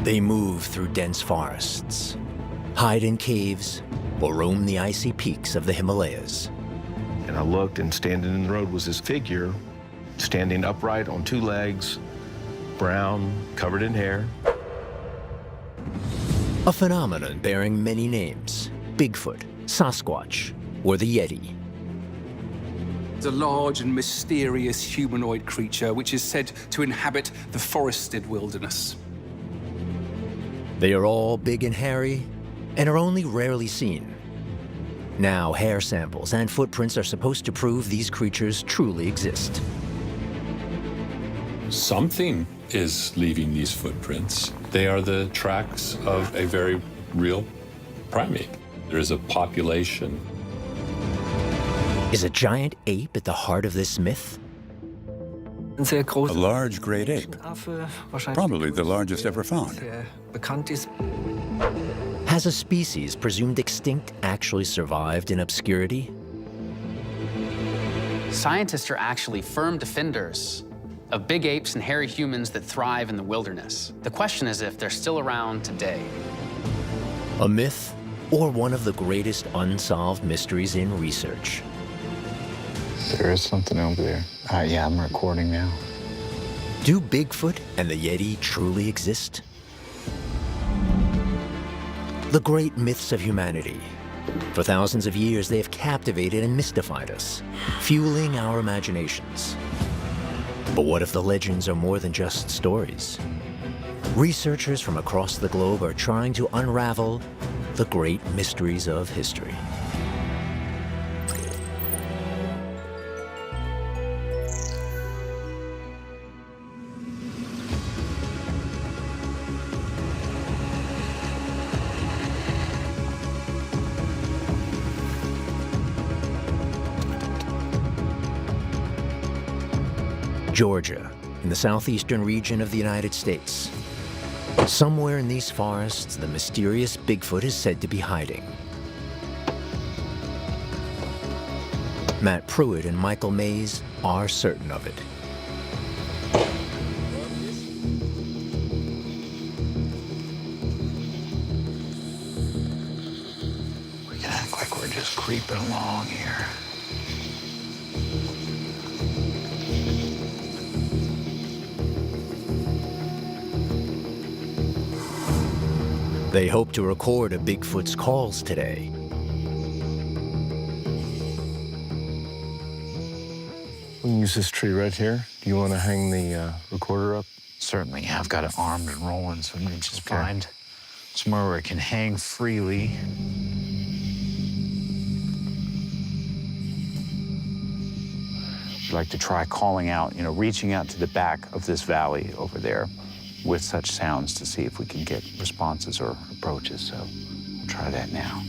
They move through dense forests, hide in caves, or roam the icy peaks of the Himalayas. And I looked, and standing in the road was this figure, standing upright on two legs, brown, covered in hair. A phenomenon bearing many names: Bigfoot, Sasquatch, or the Yeti. It's a large and mysterious humanoid creature which is said to inhabit the forested wilderness. They are all big and hairy and are only rarely seen. Now, hair samples and footprints are supposed to prove these creatures truly exist. Something is leaving these footprints. They are the tracks of a very real primate. There is a population. Is a giant ape at the heart of this myth? A large great ape, probably the largest ever found. Has a species presumed extinct actually survived in obscurity? Scientists are actually firm defenders of big apes and hairy humans that thrive in the wilderness. The question is if they're still around today. A myth, or one of the greatest unsolved mysteries in research? There is something over there. Yeah, I'm recording now. Do Bigfoot and the Yeti truly exist? The great myths of humanity. For thousands of years, they have captivated and mystified us, fueling our imaginations. But what if the legends are more than just stories? Researchers from across the globe are trying to unravel the great mysteries of history. Georgia, in the southeastern region of the United States. Somewhere in these forests, the mysterious Bigfoot is said to be hiding. Matt Pruitt and Michael Mays are certain of it. We can act like we're just creeping along here. They hope to record a Bigfoot's calls today. We can use this tree right here. Do you want to hang the recorder up? Certainly, I've got it armed and rolling, so let me just find somewhere where it can hang freely. I'd like to try calling out, reaching out to the back of this valley over there with such sounds to see if we can get responses or approaches. So we'll try that now.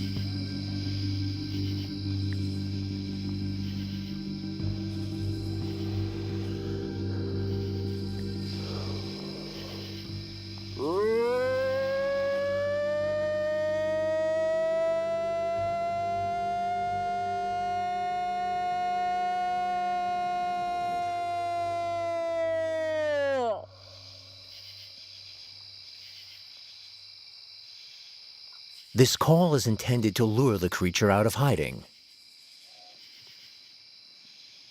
This call is intended to lure the creature out of hiding.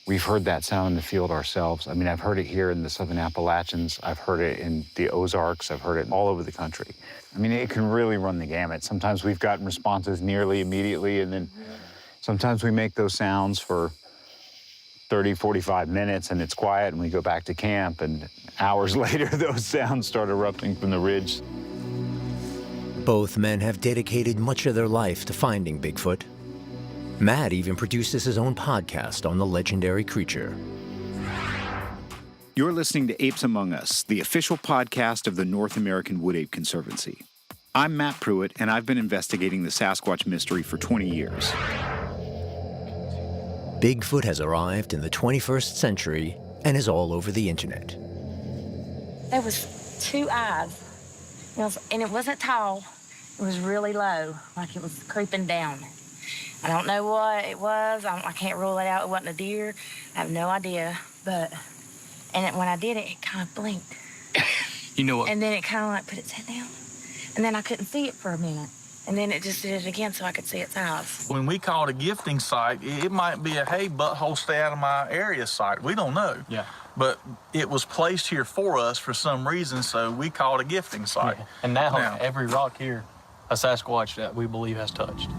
We've heard that sound in the field ourselves. I mean, I've heard it here in the Southern Appalachians. I've heard it in the Ozarks. I've heard it all over the country. I mean, it can really run the gamut. Sometimes we've gotten responses nearly immediately, and then sometimes we make those sounds for 30, 45 minutes, and it's quiet, and we go back to camp, and hours later, those sounds start erupting from the ridge. Both men have dedicated much of their life to finding Bigfoot. Matt even produces his own podcast on the legendary creature. You're listening to Apes Among Us, the official podcast of the North American Wood Ape Conservancy. I'm Matt Pruitt, and I've been investigating the Sasquatch mystery for 20 years. Bigfoot has arrived in the 21st century and is all over the internet. There was two eyes. And it wasn't tall. It was really low, like it was creeping down. I don't know what it was. I can't rule it out. It wasn't a deer. I have no idea. When I did it, it kind of blinked. You know what? And then it kind of like put its head down. And then I couldn't see it for a minute. And then it just did it again so I could see its eyes. When we call it a gifting site, it might be a, hey, butthole, stay out of my area site. We don't know. Yeah. But it was placed here for us for some reason, so we call it a gifting site. Yeah. And now every rock here, a Sasquatch that we believe has touched.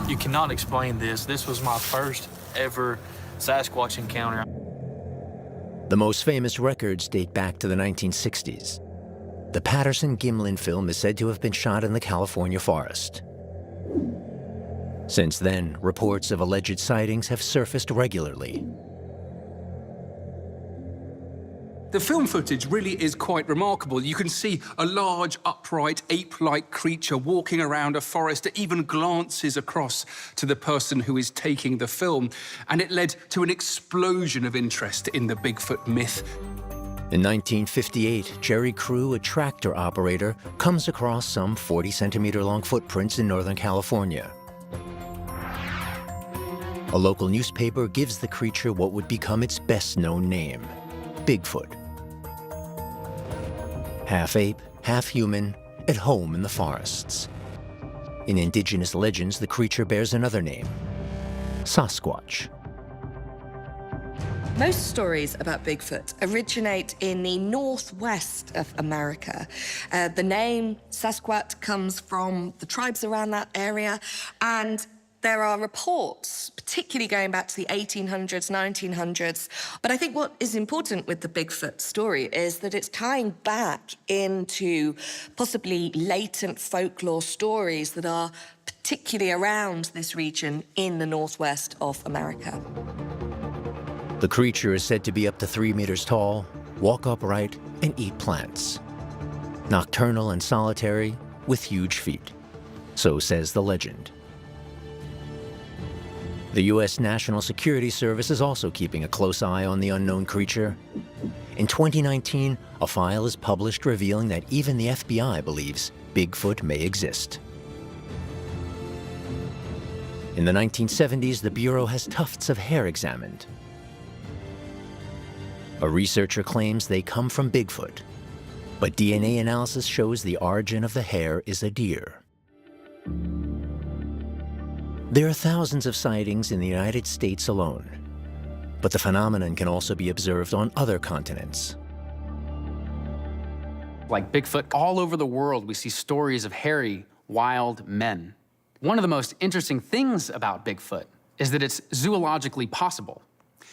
You cannot explain this. This was my first ever Sasquatch encounter. The most famous records date back to the 1960s. The Patterson-Gimlin film is said to have been shot in the California forest. Since then, reports of alleged sightings have surfaced regularly. The film footage really is quite remarkable. You can see a large, upright, ape-like creature walking around a forest that even glances across to the person who is taking the film. And it led to an explosion of interest in the Bigfoot myth. In 1958, Jerry Crew, a tractor operator, comes across some 40-centimeter-long footprints in Northern California. A local newspaper gives the creature what would become its best-known name, Bigfoot. Half ape, half human, at home in the forests. In indigenous legends, the creature bears another name, Sasquatch. Most stories about Bigfoot originate in the northwest of America. The name Sasquatch comes from the tribes around that area, and there are reports, particularly going back to the 1800s, 1900s. But I think what is important with the Bigfoot story is that it's tying back into possibly latent folklore stories that are particularly around this region in the northwest of America. The creature is said to be up to 3 meters tall, walk upright, and eat plants. Nocturnal and solitary, with huge feet. So says the legend. The U.S. National Security Service is also keeping a close eye on the unknown creature. In 2019, a file is published revealing that even the FBI believes Bigfoot may exist. In the 1970s, the Bureau has tufts of hair examined. A researcher claims they come from Bigfoot, but DNA analysis shows the origin of the hair is a deer. There are thousands of sightings in the United States alone, but the phenomenon can also be observed on other continents. Like Bigfoot, all over the world, we see stories of hairy, wild men. One of the most interesting things about Bigfoot is that it's zoologically possible.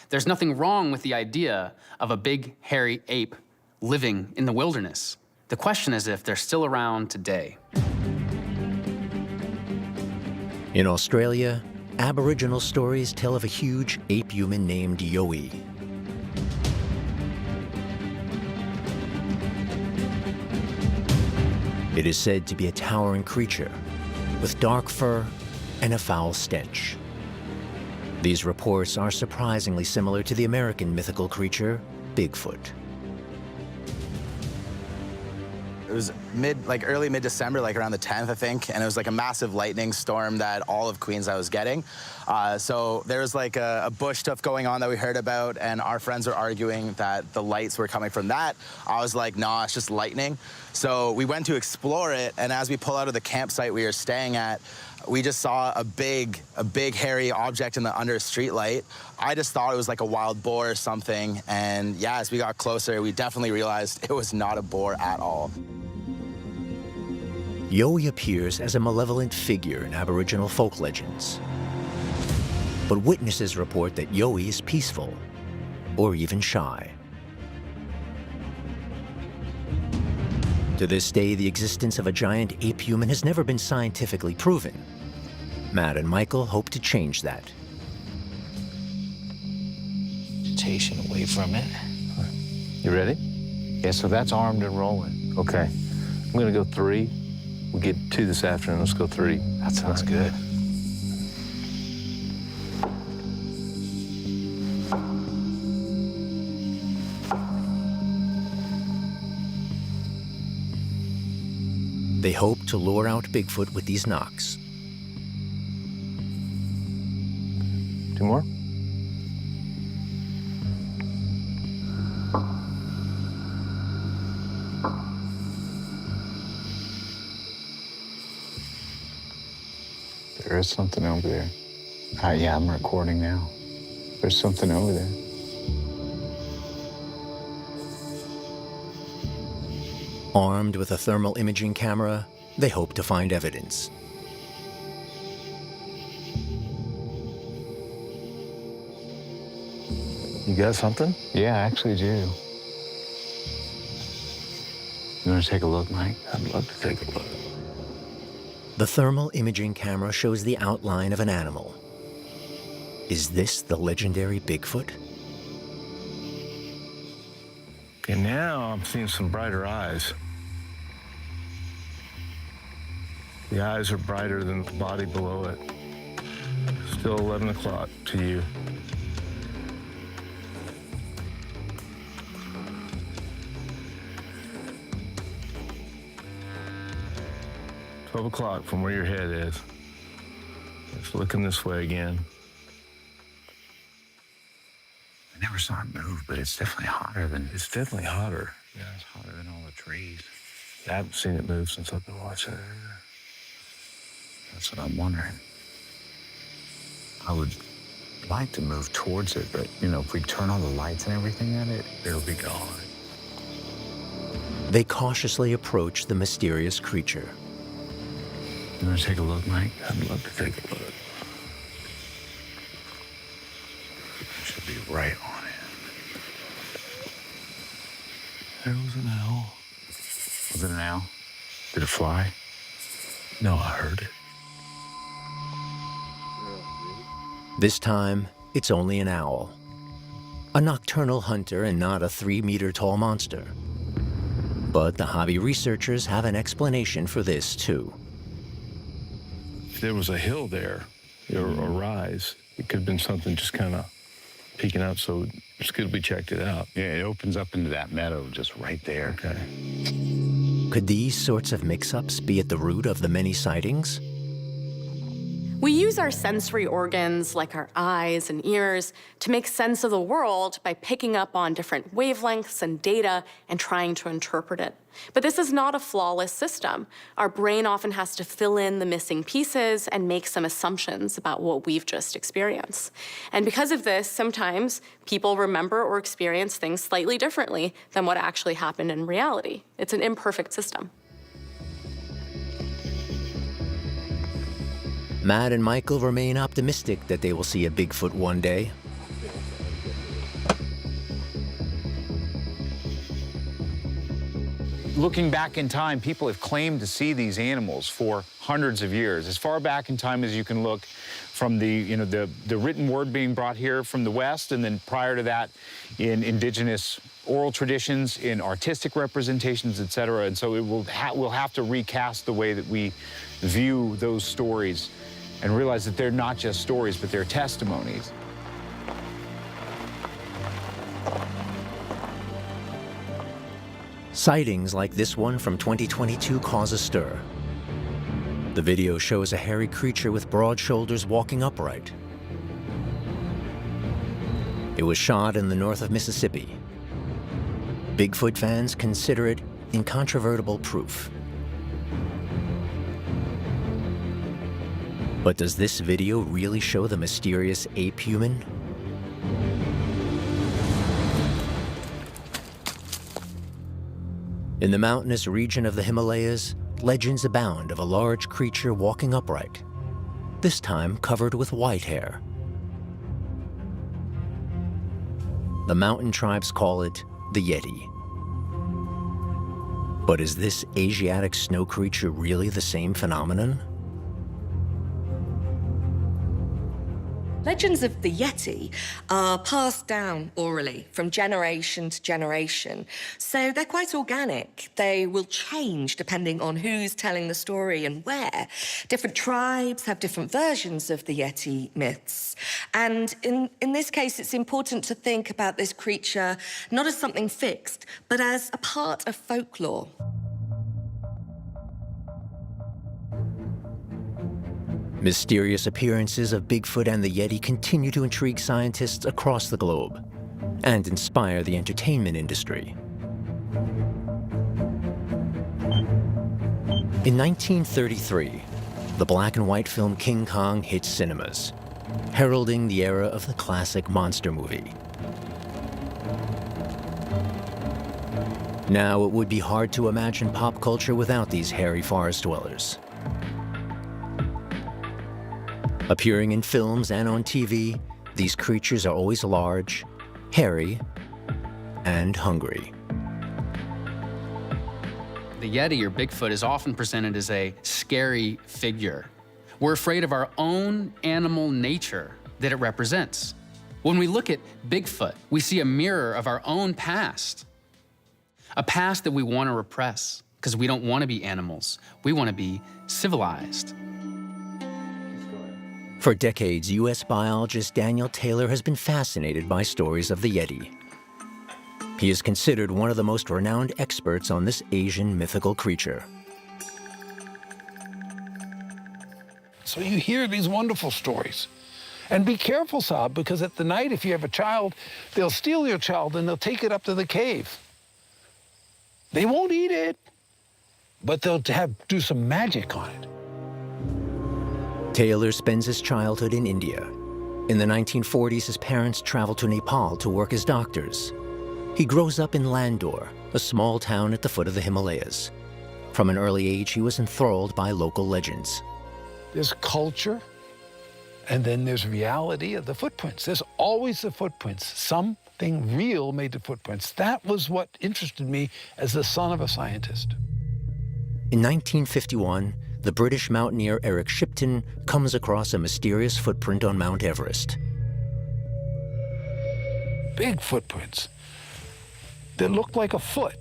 There's nothing wrong with the idea of a big, hairy ape living in the wilderness. The question is if they're still around today. In Australia, Aboriginal stories tell of a huge ape-human named Yowie. It is said to be a towering creature with dark fur and a foul stench. These reports are surprisingly similar to the American mythical creature, Bigfoot. It was early mid-December, like around the 10th, I think, and it was like a massive lightning storm that all of Queens was getting. So there was like a bush stuff going on that we heard about, and our friends were arguing that the lights were coming from that. I was like, nah, it's just lightning. So we went to explore it, and as we pull out of the campsite we were staying at, we just saw a big hairy object under a street light. I just thought it was like a wild boar or something, and yeah, as we got closer, we definitely realized it was not a boar at all. Yowie appears as a malevolent figure in Aboriginal folk legends. But witnesses report that Yowie is peaceful, or even shy. To this day, the existence of a giant ape-human has never been scientifically proven. Matt and Michael hope to change that. Vegetation away from it. You ready? Yeah, so that's armed and rolling. Okay. I'm gonna go 3. We'll get 2 this afternoon. Let's go 3. That sounds good. They hope to lure out Bigfoot with these knocks. 2 more. There is something over there. Yeah, I'm recording now. There's something over there. Armed with a thermal imaging camera, they hope to find evidence. You got something? Yeah, I actually do. You want to take a look, Mike? I'd love to take a look. The thermal imaging camera shows the outline of an animal. Is this the legendary Bigfoot? Okay, now I'm seeing some brighter eyes. The eyes are brighter than the body below it. Still 11 o'clock to you. $12 from where your head is. It's looking this way again. I never saw it move, but it's definitely hotter than... It's definitely hotter. Yeah, it's hotter than all the trees. I haven't seen it move since I've been watching it. That's what I'm wondering. I would like to move towards it, but, you know, if we turn all the lights and everything at it, it'll be gone. They cautiously approach the mysterious creature. You want to take a look, Mike? I'd love to take a look. Should be right on it. There was an owl. Was it an owl? Did it fly? No, I heard it. This time, it's only an owl. A nocturnal hunter and not a 3-meter-tall monster. But the hobby researchers have an explanation for this, too. If there was a hill there, or a rise, it could have been something just kind of peeking out, so it's good we checked it out. Yeah, it opens up into that meadow just right there. Okay. Could these sorts of mix-ups be at the root of the many sightings? We use our sensory organs, like our eyes and ears, to make sense of the world by picking up on different wavelengths and data and trying to interpret it. But this is not a flawless system. Our brain often has to fill in the missing pieces and make some assumptions about what we've just experienced. And because of this, sometimes people remember or experience things slightly differently than what actually happened in reality. It's an imperfect system. Matt and Michael remain optimistic that they will see a Bigfoot one day. Looking back in time, people have claimed to see these animals for hundreds of years. As far back in time as you can look, from the written word being brought here from the West, and then prior to that in indigenous oral traditions, in artistic representations, et cetera. And so we'll have to recast the way that we view those stories and realize that they're not just stories, but they're testimonies. Sightings like this one from 2022 cause a stir. The video shows a hairy creature with broad shoulders walking upright. It was shot in the north of Mississippi. Bigfoot fans consider it incontrovertible proof. But does this video really show the mysterious ape human? In the mountainous region of the Himalayas, legends abound of a large creature walking upright, this time covered with white hair. The mountain tribes call it the Yeti. But is this Asiatic snow creature really the same phenomenon? Legends of the Yeti are passed down orally from generation to generation, so they're quite organic. They will change depending on who's telling the story and where. Different tribes have different versions of the Yeti myths. And in this case, it's important to think about this creature not as something fixed, but as a part of folklore. Mysterious appearances of Bigfoot and the Yeti continue to intrigue scientists across the globe and inspire the entertainment industry. In 1933, the black and white film King Kong hits cinemas, heralding the era of the classic monster movie. Now, it would be hard to imagine pop culture without these hairy forest dwellers. Appearing in films and on TV, these creatures are always large, hairy, and hungry. The Yeti, or Bigfoot, is often presented as a scary figure. We're afraid of our own animal nature that it represents. When we look at Bigfoot, we see a mirror of our own past. A past that we want to repress because we don't want to be animals. We want to be civilized. For decades, U.S. biologist Daniel Taylor has been fascinated by stories of the Yeti. He is considered one of the most renowned experts on this Asian mythical creature. So you hear these wonderful stories. And be careful, Saab, because at the night, if you have a child, they'll steal your child and they'll take it up to the cave. They won't eat it, but they'll do some magic on it. Taylor spends his childhood in India. In the 1940s, his parents traveled to Nepal to work as doctors. He grows up in Landor, a small town at the foot of the Himalayas. From an early age, he was enthralled by local legends. There's culture, and then there's reality of the footprints. There's always the footprints. Something real made the footprints. That was what interested me as the son of a scientist. In 1951, the British mountaineer Eric Shipton comes across a mysterious footprint on Mount Everest. Big footprints that looked like a foot,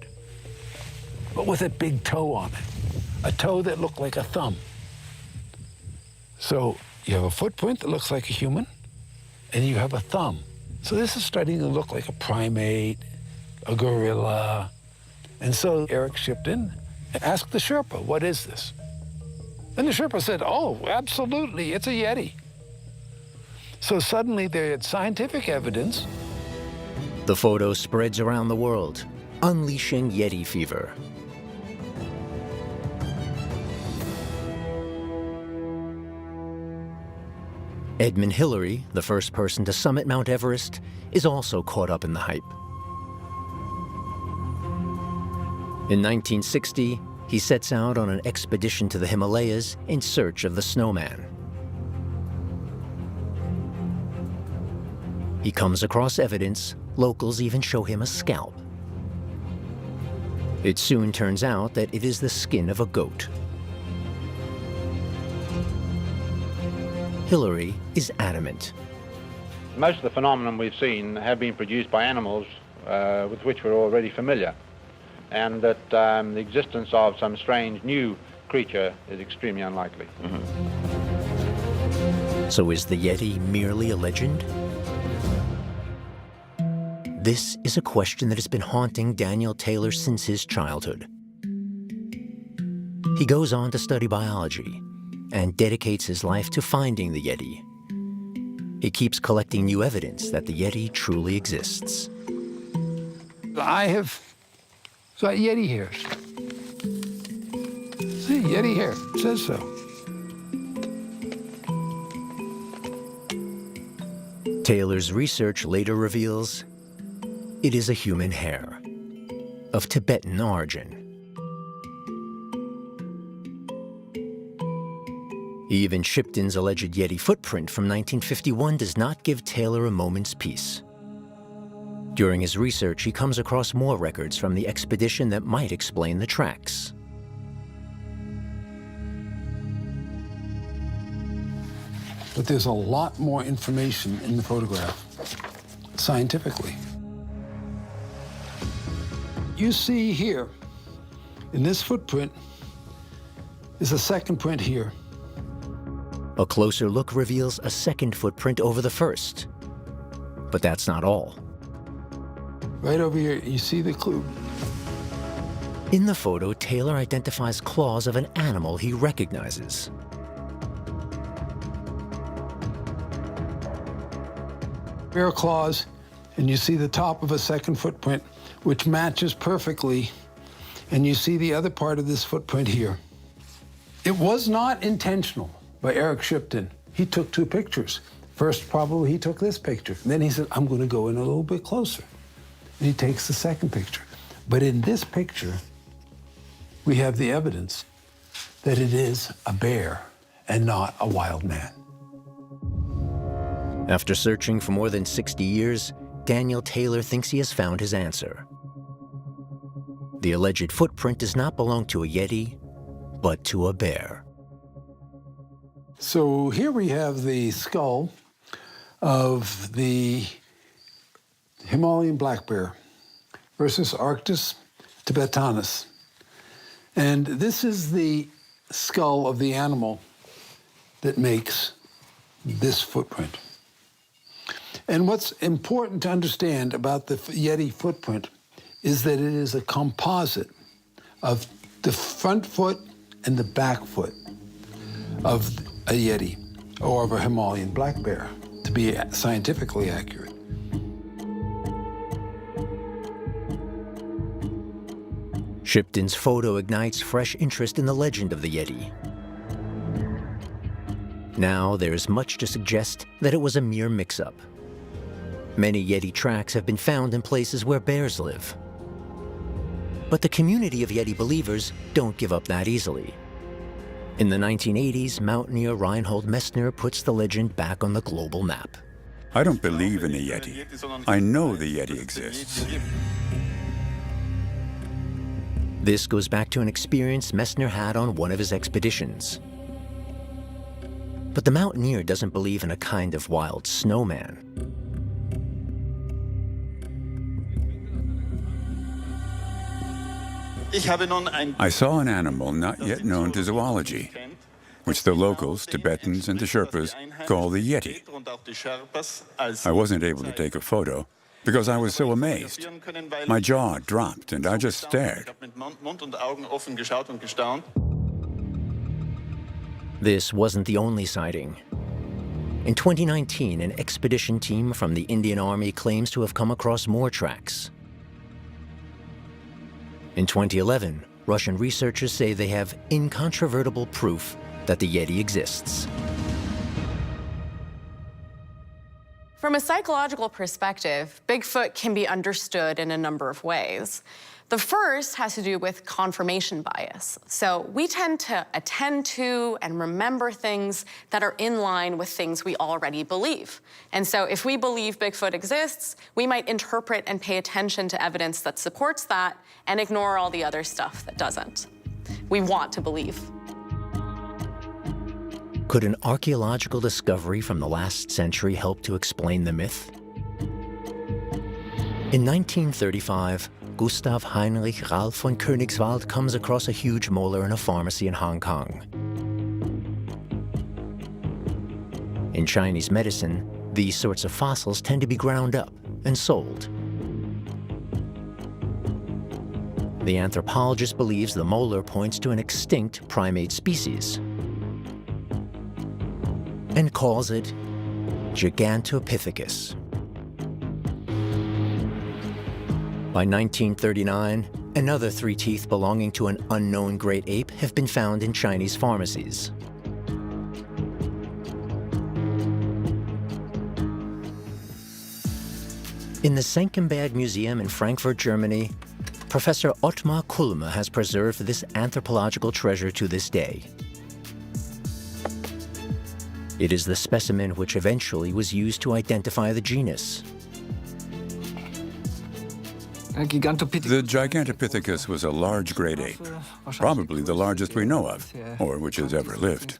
but with a big toe on it. A toe that looked like a thumb. So you have a footprint that looks like a human, and you have a thumb. So this is starting to look like a primate, a gorilla. And so Eric Shipton asked the Sherpa, what is this? And the Sherpa said, oh, absolutely, it's a Yeti. So suddenly they had scientific evidence. The photo spreads around the world, unleashing Yeti fever. Edmund Hillary, the first person to summit Mount Everest, is also caught up in the hype. In 1960, he sets out on an expedition to the Himalayas in search of the snowman. He comes across evidence. Locals even show him a scalp. It soon turns out that it is the skin of a goat. Hillary is adamant. Most of the phenomena we've seen have been produced by animals with which we're already familiar, and that the existence of some strange new creature is extremely unlikely. So is the Yeti merely a legend? This is a question that has been haunting Daniel Taylor since his childhood. He goes on to study biology and dedicates his life to finding the Yeti. He keeps collecting new evidence that the Yeti truly exists. I have got Yeti hairs. See, Yeti hair, it says so. Taylor's research later reveals it is a human hair of Tibetan origin. Even Shipton's alleged Yeti footprint from 1951 does not give Taylor a moment's peace. During his research, he comes across more records from the expedition that might explain the tracks. But there's a lot more information in the photograph, scientifically. You see here, in this footprint, is a second print here. A closer look reveals a second footprint over the first. But that's not all. Right over here, you see the clue. In the photo, Taylor identifies claws of an animal he recognizes. Bear claws, and you see the top of a second footprint, which matches perfectly, and you see the other part of this footprint here. It was not intentional by Eric Shipton. He took 2 pictures. First, probably he took this picture. Then he said, I'm going to go in a little bit closer. And he takes the second picture. But in this picture, we have the evidence that it is a bear and not a wild man. After searching for more than 60 years, Daniel Taylor thinks he has found his answer. The alleged footprint does not belong to a Yeti, but to a bear. So here we have the skull of the Himalayan black bear versus Arctos tibetanus. And this is the skull of the animal that makes this footprint. And what's important to understand about the Yeti footprint is that it is a composite of the front foot and the back foot of a Yeti or of a Himalayan black bear, to be scientifically accurate. Shipton's photo ignites fresh interest in the legend of the Yeti. Now there is much to suggest that it was a mere mix-up. Many Yeti tracks have been found in places where bears live. But the community of Yeti believers don't give up that easily. In the 1980s, mountaineer Reinhold Messner puts the legend back on the global map. I don't believe in a Yeti. I know the Yeti exists. This goes back to an experience Messner had on one of his expeditions. But the mountaineer doesn't believe in a kind of wild snowman. I saw an animal not yet known to zoology, which the locals, Tibetans, and the Sherpas call the Yeti. I wasn't able to take a photo because I was so amazed. My jaw dropped and I just stared. This wasn't the only sighting. In 2019, an expedition team from the Indian Army claims to have come across more tracks. In 2011, Russian researchers say they have incontrovertible proof that the Yeti exists. From a psychological perspective, Bigfoot can be understood in a number of ways. The first has to do with confirmation bias. So we tend to attend to and remember things that are in line with things we already believe. And so if we believe Bigfoot exists, we might interpret and pay attention to evidence that supports that and ignore all the other stuff that doesn't. We want to believe. Could an archaeological discovery from the last century help to explain the myth? In 1935, Gustav Heinrich Ralph von Königswald comes across a huge molar in a pharmacy in Hong Kong. In Chinese medicine, these sorts of fossils tend to be ground up and sold. The anthropologist believes the molar points to an extinct primate species and calls it Gigantopithecus. By 1939, another 3 teeth belonging to an unknown great ape have been found in Chinese pharmacies. In the Senckenberg Museum in Frankfurt, Germany, Professor Ottmar Kulme has preserved this anthropological treasure to this day. It is the specimen which eventually was used to identify the genus. The Gigantopithecus was a large great ape, probably the largest we know of, or which has ever lived.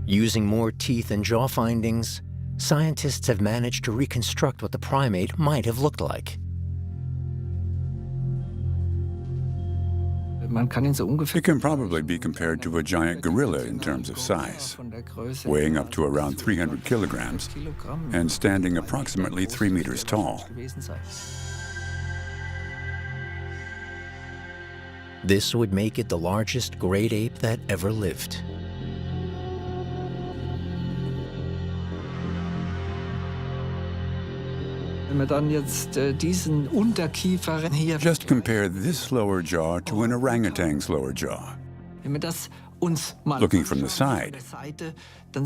Using more teeth and jaw findings, scientists have managed to reconstruct what the primate might have looked like. It can probably be compared to a giant gorilla in terms of size, weighing up to around 300 kilograms and standing approximately 3 meters tall. This would make it the largest great ape that ever lived. Just compare this lower jaw to an orangutan's lower jaw. Looking from the side,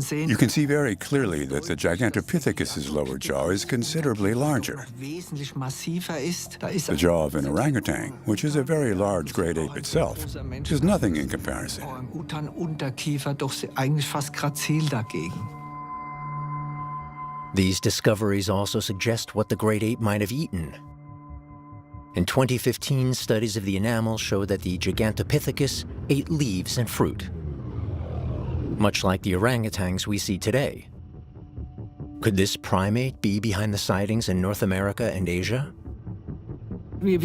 you can see very clearly that the Gigantopithecus's lower jaw is considerably larger. The jaw of an orangutan, which is a very large great ape itself, is nothing in comparison. These discoveries also suggest what the great ape might have eaten. In 2015, studies of the enamel showed that the Gigantopithecus ate leaves and fruit, much like the orangutans we see today. Could this primate be behind the sightings in North America and Asia? We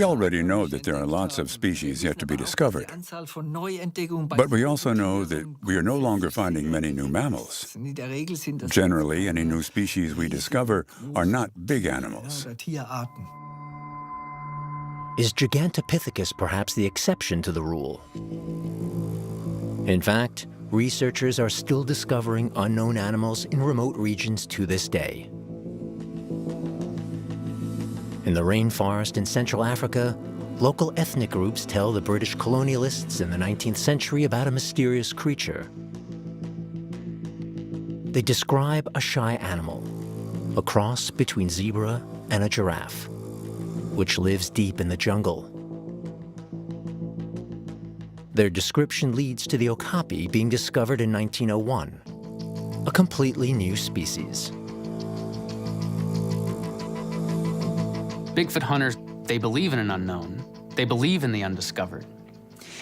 already know that there are lots of species yet to be discovered. But we also know that we are no longer finding many new mammals. Generally, any new species we discover are not big animals. Is Gigantopithecus perhaps the exception to the rule? In fact, researchers are still discovering unknown animals in remote regions to this day. In the rainforest in Central Africa, local ethnic groups tell the British colonialists in the 19th century about a mysterious creature. They describe a shy animal, a cross between zebra and a giraffe, which lives deep in the jungle. Their description leads to the okapi being discovered in 1901, a completely new species. Bigfoot hunters, they believe in an unknown. They believe in the undiscovered.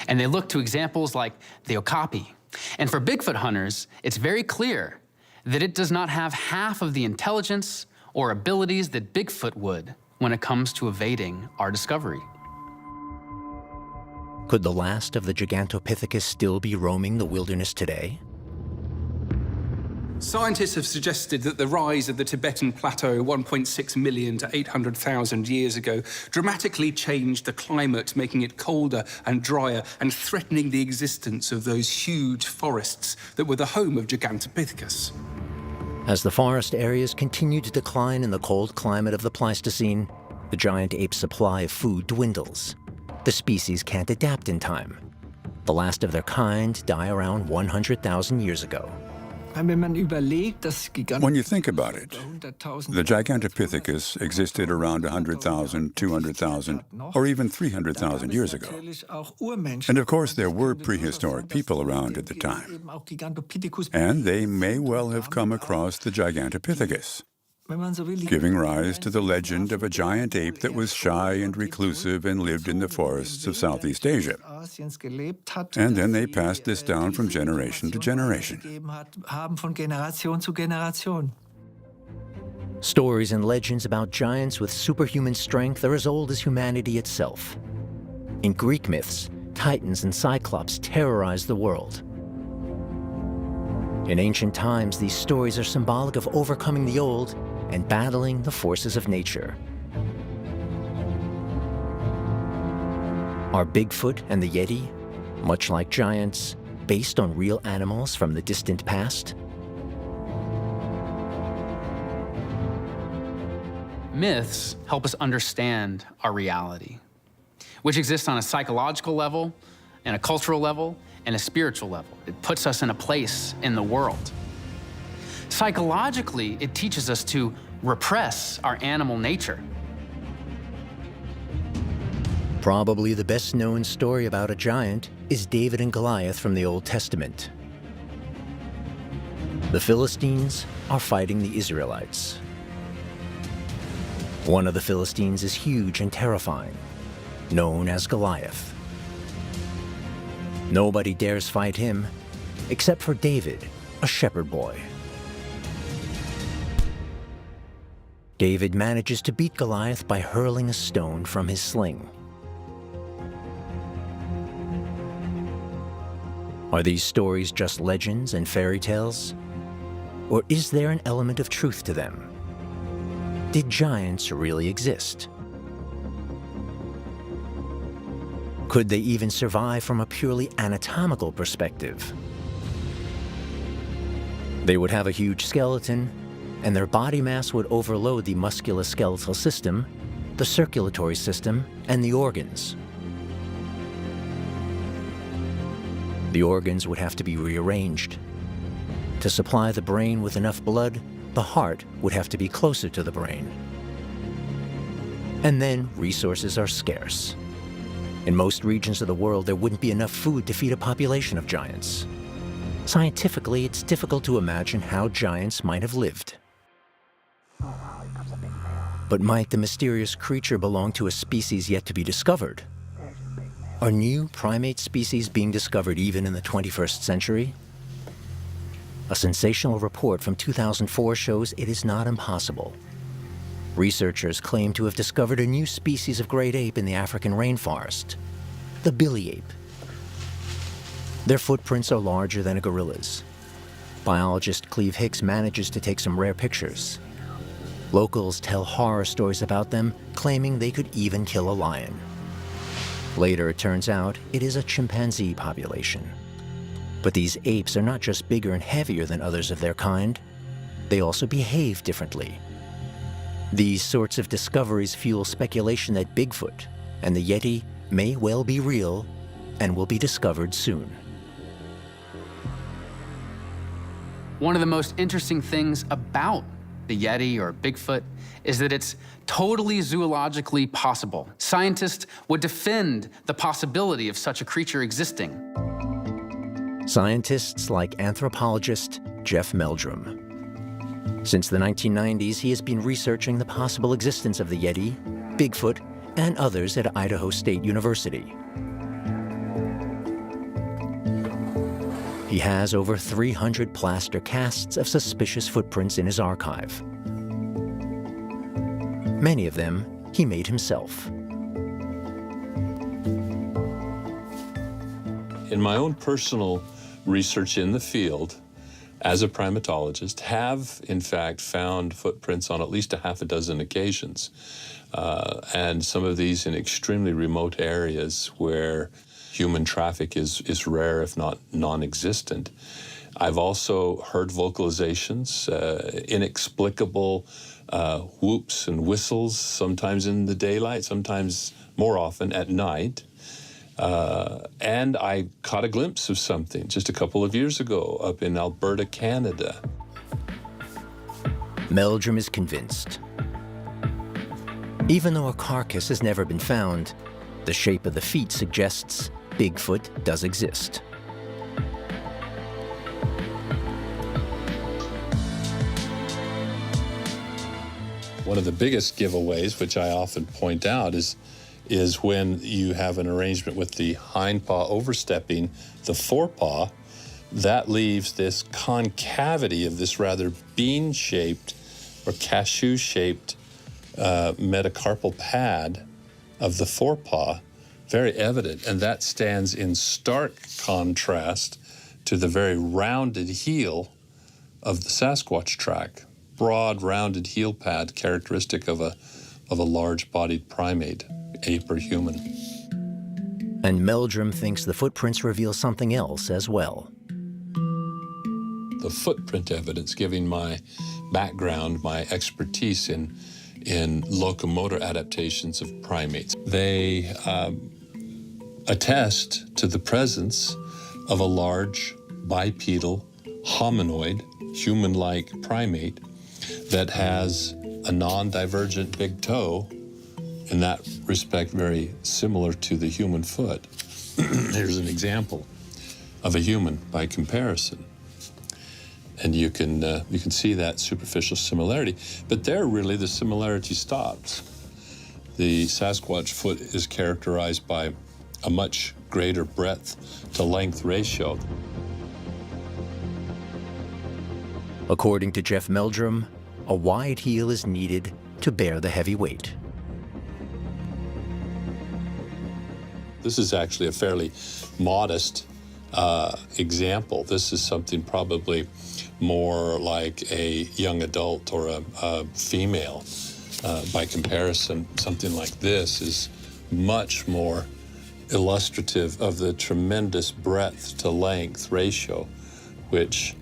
And they look to examples like the okapi. And for Bigfoot hunters, it's very clear that it does not have half of the intelligence or abilities that Bigfoot would when it comes to evading our discovery. Could the last of the Gigantopithecus still be roaming the wilderness today? Scientists have suggested that the rise of the Tibetan Plateau 1.6 million to 800,000 years ago dramatically changed the climate, making it colder and drier and threatening the existence of those huge forests that were the home of Gigantopithecus. As the forest areas continue to decline in the cold climate of the Pleistocene, the giant ape's supply of food dwindles. The species can't adapt in time. The last of their kind die around 100,000 years ago. When you think about it, the Gigantopithecus existed around 100,000, 200,000, or even 300,000 years ago. And of course, there were prehistoric people around at the time. And they may well have come across the Gigantopithecus, giving rise to the legend of a giant ape that was shy and reclusive and lived in the forests of Southeast Asia. And then they passed this down from generation to generation. Stories and legends about giants with superhuman strength are as old as humanity itself. In Greek myths, titans and cyclops terrorized the world. In ancient times, these stories are symbolic of overcoming the old and battling the forces of nature. Are Bigfoot and the Yeti, much like giants, based on real animals from the distant past? Myths help us understand our reality, which exists on a psychological level, and a cultural level, and a spiritual level. It puts us in a place in the world. Psychologically, it teaches us to repress our animal nature. Probably the best-known story about a giant is David and Goliath from the Old Testament. The Philistines are fighting the Israelites. One of the Philistines is huge and terrifying, known as Goliath. Nobody dares fight him, except for David, a shepherd boy. David manages to beat Goliath by hurling a stone from his sling. Are these stories just legends and fairy tales? Or is there an element of truth to them? Did giants really exist? Could they even survive from a purely anatomical perspective? They would have a huge skeleton, and their body mass would overload the musculoskeletal system, the circulatory system, and the organs. The organs would have to be rearranged. To supply the brain with enough blood, the heart would have to be closer to the brain. And then resources are scarce. In most regions of the world, there wouldn't be enough food to feed a population of giants. Scientifically, it's difficult to imagine how giants might have lived. But might the mysterious creature belong to a species yet to be discovered? Are new primate species being discovered even in the 21st century? A sensational report from 2004 shows it is not impossible. Researchers claim to have discovered a new species of great ape in the African rainforest, the billy ape. Their footprints are larger than a gorilla's. Biologist Cleve Hicks manages to take some rare pictures. Locals tell horror stories about them, claiming they could even kill a lion. Later, it turns out it is a chimpanzee population. But these apes are not just bigger and heavier than others of their kind, they also behave differently. These sorts of discoveries fuel speculation that Bigfoot and the Yeti may well be real and will be discovered soon. One of the most interesting things about the Yeti or Bigfoot is that it's totally zoologically possible. Scientists would defend the possibility of such a creature existing. Scientists like anthropologist Jeff Meldrum. Since the 1990s, he has been researching the possible existence of the Yeti, Bigfoot, and others at Idaho State University. He has over 300 plaster casts of suspicious footprints in his archive. Many of them he made himself. In my own personal research in the field, as a primatologist, have in fact found footprints on at least a half a dozen occasions. And some of these in extremely remote areas where human traffic is rare, if not non-existent. I've also heard vocalizations, inexplicable whoops and whistles, sometimes in the daylight, sometimes more often at night. And I caught a glimpse of something just a couple of years ago up in Alberta, Canada. Meldrum is convinced. Even though a carcass has never been found, the shape of the feet suggests Bigfoot does exist. One of the biggest giveaways, which I often point out, is when you have an arrangement with the hind paw overstepping the forepaw. That leaves this concavity of this rather bean-shaped or cashew-shaped metacarpal pad of the forepaw, very evident, and that stands in stark contrast to the very rounded heel of the Sasquatch track. Broad, rounded heel pad, characteristic of a large-bodied primate, ape or human. And Meldrum thinks the footprints reveal something else as well. The footprint evidence, giving my background, my expertise in locomotor adaptations of primates, they attest to the presence of a large bipedal hominoid, human-like primate that has a non-divergent big toe, in that respect very similar to the human foot. Here's an example of a human by comparison. And you can see that superficial similarity, but there really the similarity stops. The Sasquatch foot is characterized by a much greater breadth to length ratio. According to Jeff Meldrum, a wide heel is needed to bear the heavy weight. This is actually a fairly modest example. This is something probably more like a young adult or a female. By comparison, something like this is much more illustrative of the tremendous breadth to length ratio, which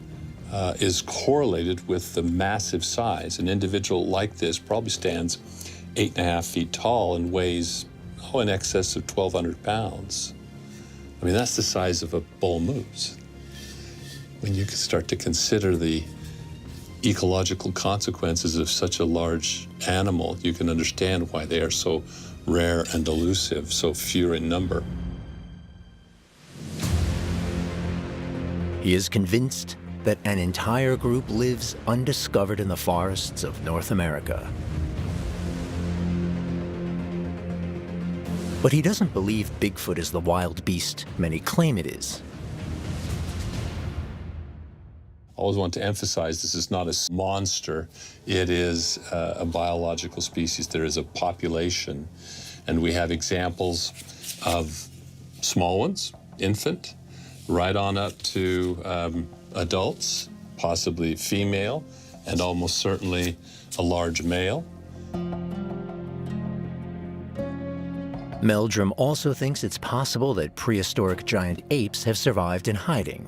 is correlated with the massive size. An individual like this probably stands 8.5 feet tall and weighs in excess of 1,200 pounds. I mean, that's the size of a bull moose. When you start to consider the ecological consequences of such a large animal, you can understand why they are so rare and elusive, so few in number. He is convinced that an entire group lives undiscovered in the forests of North America. But he doesn't believe Bigfoot is the wild beast many claim it is. I always want to emphasize this is not a monster. It is a biological species. There is a population, and we have examples of small ones, infant, right on up to adults, possibly female, and almost certainly a large male. Meldrum also thinks it's possible that prehistoric giant apes have survived in hiding.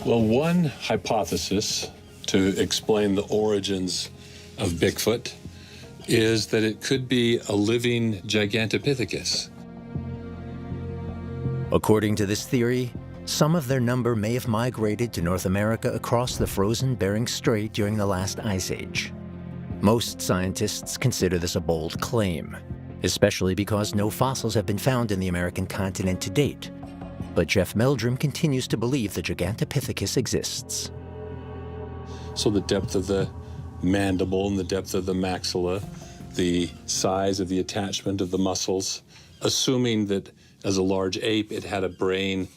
Well, one hypothesis to explain the origins of Bigfoot is that it could be a living Gigantopithecus. According to this theory, some of their number may have migrated to North America across the frozen Bering Strait during the last ice age. Most scientists consider this a bold claim, especially because no fossils have been found in the American continent to date. But Jeff Meldrum continues to believe the Gigantopithecus exists. So the depth of the mandible and the depth of the maxilla, the size of the attachment of the muscles, assuming that as a large ape it had a brain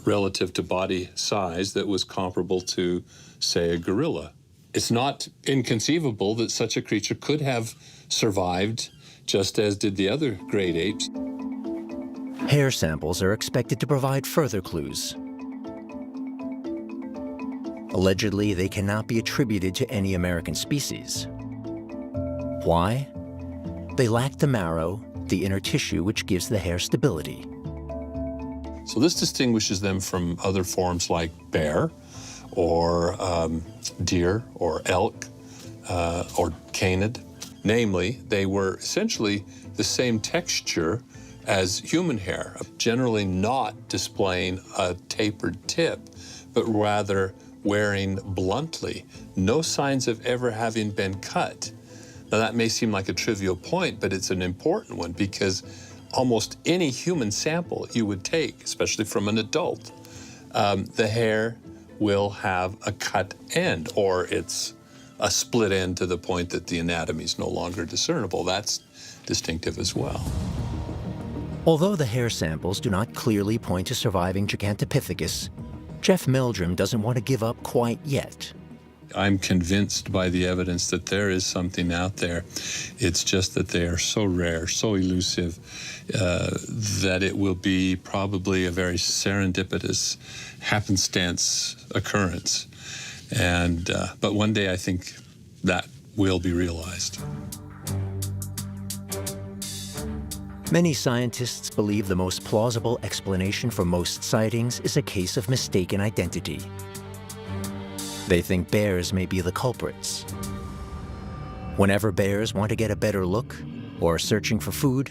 relative to body size that was comparable to, say, a gorilla. It's not inconceivable that such a creature could have survived just as did the other great apes. Hair samples are expected to provide further clues. Allegedly, they cannot be attributed to any American species. Why? They lack the marrow, the inner tissue which gives the hair stability. So this distinguishes them from other forms like bear or deer or elk or canid. Namely, they were essentially the same texture as human hair, generally not displaying a tapered tip, but rather wearing bluntly, no signs of ever having been cut. Now that may seem like a trivial point, but it's an important one because almost any human sample you would take, especially from an adult, the hair will have a cut end, or it's a split end to the point that the anatomy is no longer discernible. That's distinctive as well. Although the hair samples do not clearly point to surviving Gigantopithecus, Jeff Meldrum doesn't want to give up quite yet. I'm convinced by the evidence that there is something out there. It's just that they are so rare, so elusive, that it will be probably a very serendipitous happenstance occurrence. But one day I think that will be realized. Many scientists believe the most plausible explanation for most sightings is a case of mistaken identity. They think bears may be the culprits. Whenever bears want to get a better look or are searching for food,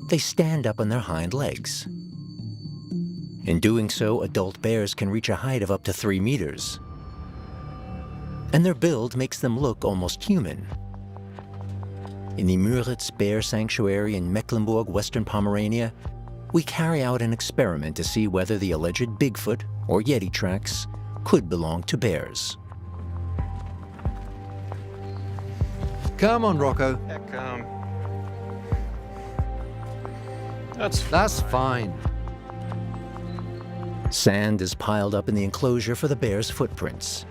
they stand up on their hind legs. In doing so, adult bears can reach a height of up to 3 meters. And their build makes them look almost human. In the Müritz Bear Sanctuary in Mecklenburg, Western Pomerania, we carry out an experiment to see whether the alleged Bigfoot or Yeti tracks could belong to bears. Come on, Rocco. That's fine. Sand is piled up in the enclosure for the bear's footprints.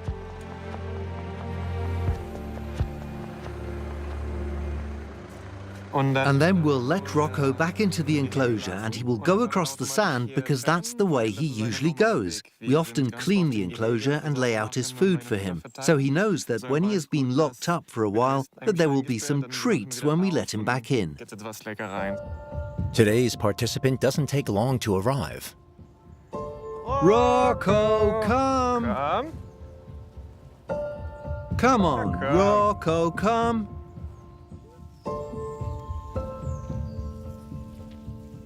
And then we'll let Rocco back into the enclosure and he will go across the sand because that's the way he usually goes. We often clean the enclosure and lay out his food for him, so he knows that when he has been locked up for a while, that there will be some treats when we let him back in. Today's participant doesn't take long to arrive. Rocco, come! Come on, Rocco, come!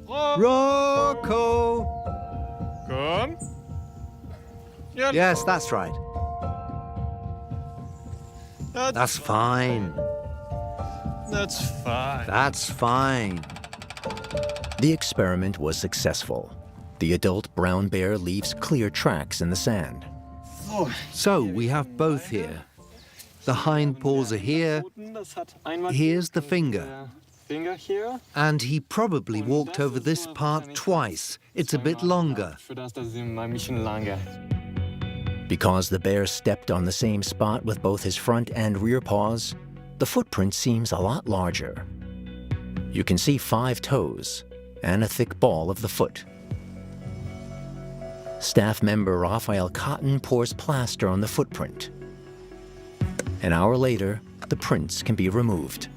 Rocco! Come. Yes, that's right. That's fine. That's fine. That's fine. The experiment was successful. The adult brown bear leaves clear tracks in the sand. So we have both here. The hind paws are here. Here's the finger. And he probably walked over this part twice. It's a bit longer. Because the bear stepped on the same spot with both his front and rear paws, the footprint seems a lot larger. You can see 5 toes and a thick ball of the foot. Staff member Raphael Cotton pours plaster on the footprint. An hour later, the prints can be removed.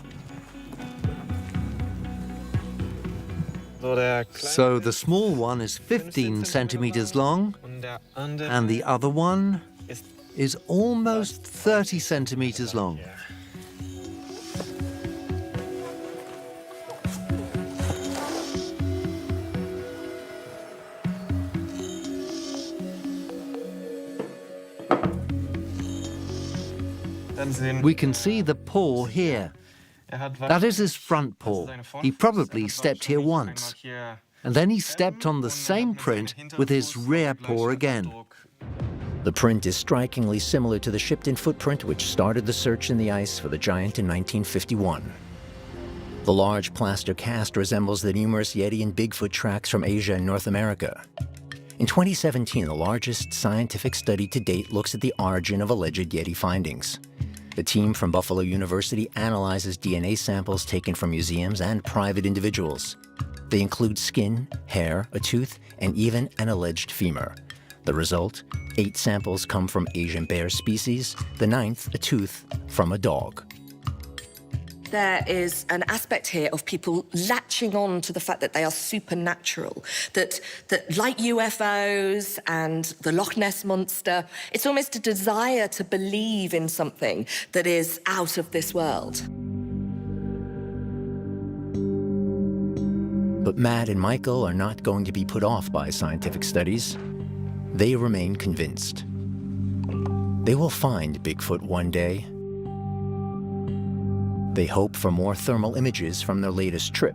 So the small one is 15 centimeters long, and the other one is almost 30 centimeters long. We can see the paw here. That is his front paw. He probably stepped here once. And then he stepped on the same print with his rear paw again. The print is strikingly similar to the Shipton footprint which started the search in the ice for the giant in 1951. The large plaster cast resembles the numerous Yeti and Bigfoot tracks from Asia and North America. In 2017, the largest scientific study to date looks at the origin of alleged Yeti findings. The team from Buffalo University analyzes DNA samples taken from museums and private individuals. They include skin, hair, a tooth, and even an alleged femur. The result, 8 samples come from Asian bear species, the 9th, a tooth, from a dog. There is an aspect here of people latching on to the fact that they are supernatural, that like UFOs and the Loch Ness Monster, it's almost a desire to believe in something that is out of this world. But Matt and Michael are not going to be put off by scientific studies. They remain convinced. They will find Bigfoot one day. They hope for more thermal images from their latest trip.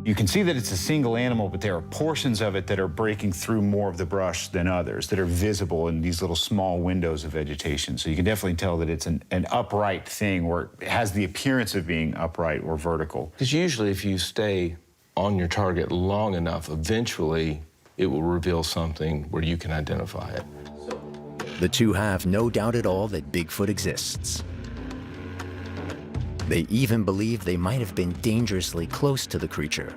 You can see that it's a single animal, but there are portions of it that are breaking through more of the brush than others, that are visible in these little small windows of vegetation. So you can definitely tell that it's an upright thing, or it has the appearance of being upright or vertical. Because usually if you stay on your target long enough, eventually it will reveal something where you can identify it. The two have no doubt at all that Bigfoot exists. They even believe they might have been dangerously close to the creature.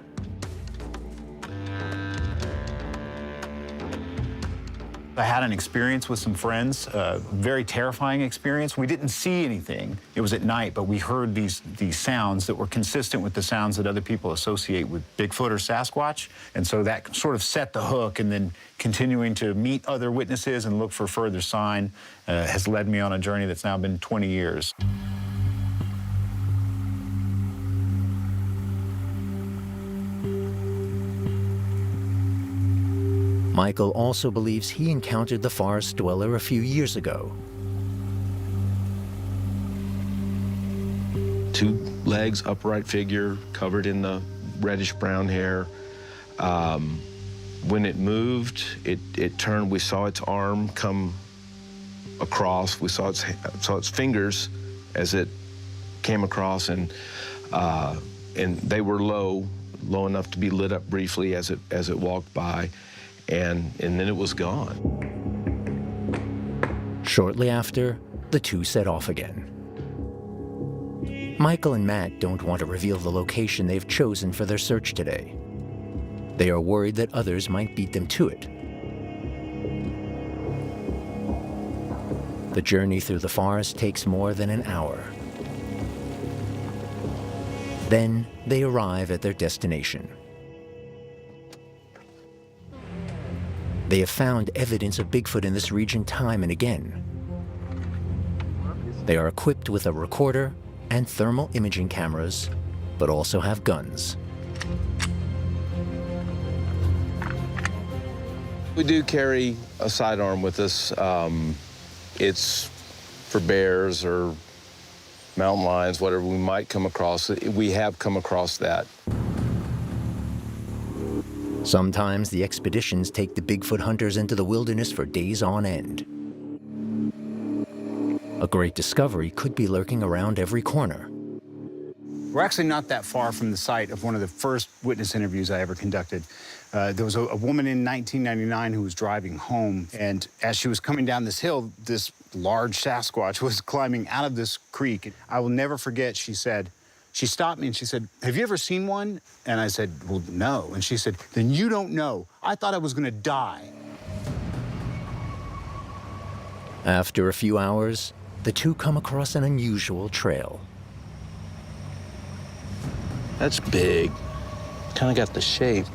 I had an experience with some friends, a very terrifying experience. We didn't see anything. It was at night, but we heard these sounds that were consistent with the sounds that other people associate with Bigfoot or Sasquatch. And so that sort of set the hook, and then continuing to meet other witnesses and look for further sign has led me on a journey that's now been 20 years. Michael also believes he encountered the forest dweller a few years ago. 2 legs, upright figure, covered in the reddish-brown hair. When it moved, it turned. We saw its arm come across. We saw its fingers as it came across, and they were low enough to be lit up briefly as it walked by. And then it was gone. Shortly after, the two set off again. Michael and Matt don't want to reveal the location they've chosen for their search today. They are worried that others might beat them to it. The journey through the forest takes more than an hour. Then they arrive at their destination. They have found evidence of Bigfoot in this region time and again. They are equipped with a recorder and thermal imaging cameras, but also have guns. We do carry a sidearm with us. It's for bears or mountain lions, whatever we might come across. We have come across that. Sometimes the expeditions take the Bigfoot hunters into the wilderness for days on end. A great discovery could be lurking around every corner. We're actually not that far from the site of one of the first witness interviews I ever conducted. There was a woman in 1999 who was driving home, and as she was coming down this hill, this large Sasquatch was climbing out of this creek. I will never forget, she stopped me and she said, "Have you ever seen one?" And I said, "Well, no." And she said, "Then you don't know. I thought I was gonna die." After a few hours, the two come across an unusual trail. That's big. Kind of got the shape.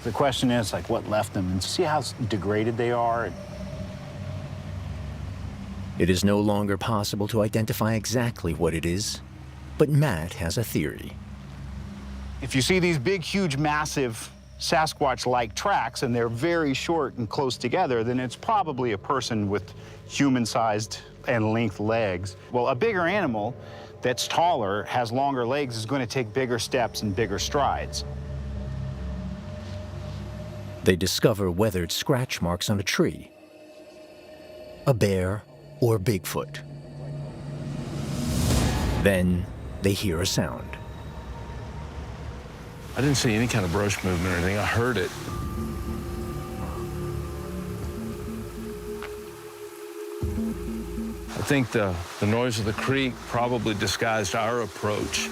The question is, like, what left them? And see how degraded they are? It is no longer possible to identify exactly what it is, but Matt has a theory. If you see these big, huge, massive Sasquatch-like tracks, and they're very short and close together, then it's probably a person with human-sized and length legs. Well, a bigger animal that's taller, has longer legs, is going to take bigger steps and bigger strides. They discover weathered scratch marks on a tree. A bear or Bigfoot. Then they hear a sound. I didn't see any kind of brush movement or anything. I heard it. I think the noise of the creek probably disguised our approach.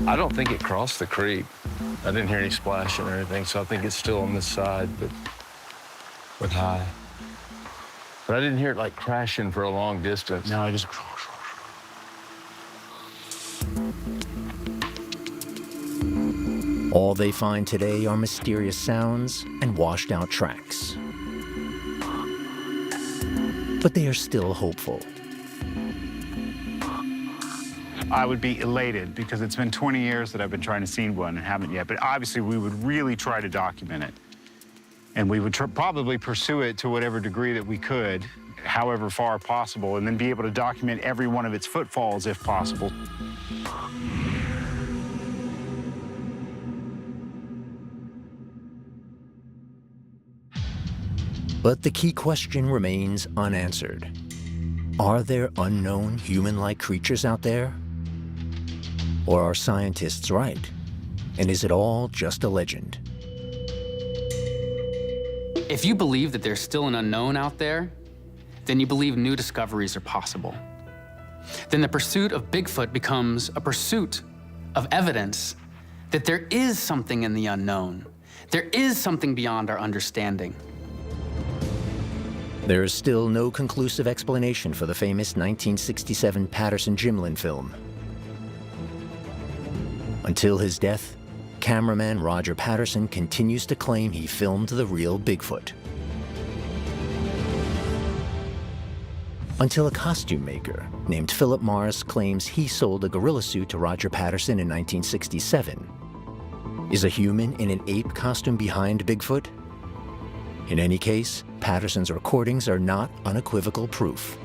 I don't think it crossed the creek. I didn't hear any splashing or anything, so I think it's still on this side, but high. But I didn't hear it like crashing for a long distance. No, I just... All they find today are mysterious sounds and washed out tracks. But they are still hopeful. I would be elated because it's been 20 years that I've been trying to see one and haven't yet. But obviously, we would really try to document it. And we would probably pursue it to whatever degree that we could, however far possible, and then be able to document every one of its footfalls if possible. But the key question remains unanswered. Are there unknown human-like creatures out there? Or are scientists right? And is it all just a legend? If you believe that there's still an unknown out there, then you believe new discoveries are possible. Then the pursuit of Bigfoot becomes a pursuit of evidence that there is something in the unknown. There is something beyond our understanding. There is still no conclusive explanation for the famous 1967 Patterson-Gimlin film. Until his death, cameraman Roger Patterson continues to claim he filmed the real Bigfoot. Until a costume maker named Philip Morris claims he sold a gorilla suit to Roger Patterson in 1967. Is a human in an ape costume behind Bigfoot? In any case, Patterson's recordings are not unequivocal proof.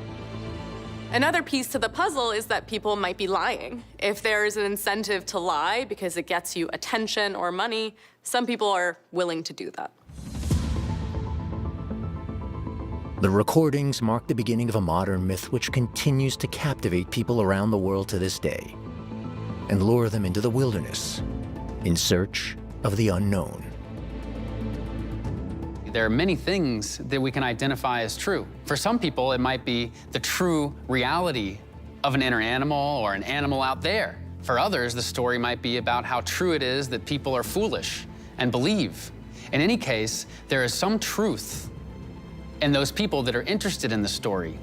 Another piece to the puzzle is that people might be lying. If there is an incentive to lie because it gets you attention or money, some people are willing to do that. The recordings mark the beginning of a modern myth which continues to captivate people around the world to this day and lure them into the wilderness in search of the unknown. There are many things that we can identify as true. For some people, it might be the true reality of an inner animal or an animal out there. For others, the story might be about how true it is that people are foolish and believe. In any case, there is some truth in those people that are interested in the story.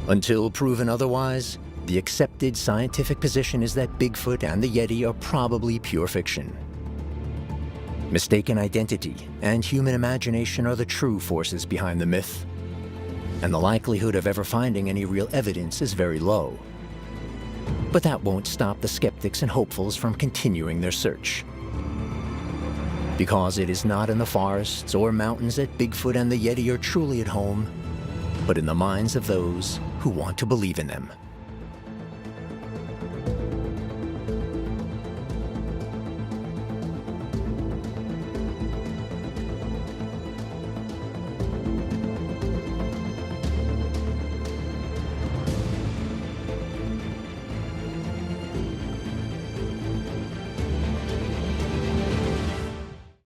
Until proven otherwise, the accepted scientific position is that Bigfoot and the Yeti are probably pure fiction. Mistaken identity and human imagination are the true forces behind the myth, and the likelihood of ever finding any real evidence is very low. But that won't stop the skeptics and hopefuls from continuing their search. Because it is not in the forests or mountains that Bigfoot and the Yeti are truly at home, but in the minds of those who want to believe in them.